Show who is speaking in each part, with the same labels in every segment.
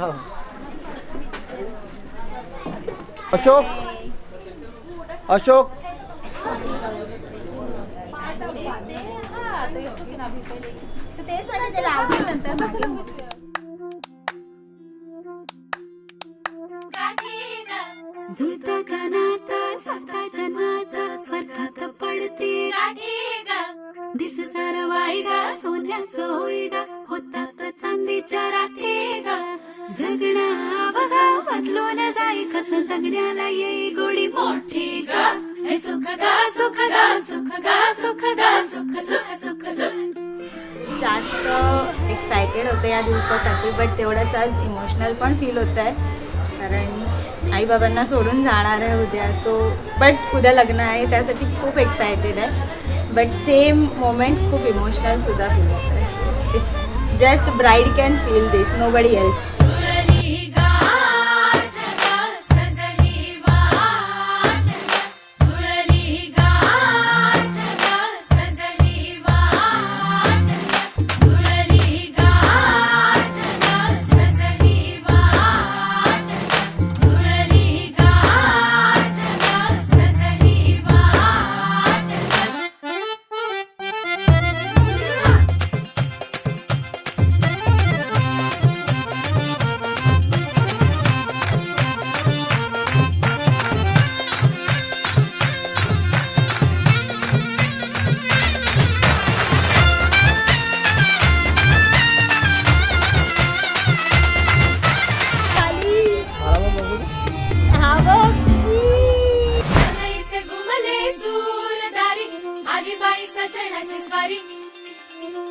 Speaker 1: खाओ. अशोक अशोक
Speaker 2: जुळता गानात साता जन्माचा स्वर्गात पडते दिस सारवाई गा सोन्याचं होई गा होतात चांदीच्या रात्री गा जगणा बघा बदलून जाई कसं जगण्याला येई गोडी मोठी गा हे सुख गा सुख गा सुख गा सुख गा सुख सुख सुख सुख.
Speaker 3: जास्त एक्सायटेड होते या दिवसासाठी, बट तेवढंच आज इमोशनल पण फील होत आहे कारण आईबाबांना सोडून जाणार आहे उद्या. सो बट उद्या लग्न आहे त्यासाठी खूप एक्सायटेड आहे, बट सेम मोमेंट खूप इमोशनलसुद्धा फील होत आहे. It's just bride can feel this, nobody else.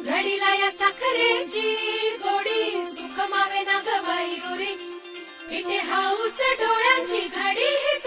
Speaker 2: घडीला या साखरेची गोडी सुख मावे ना गबाई उरी इथे हाऊस डोळ्यांची घडी ही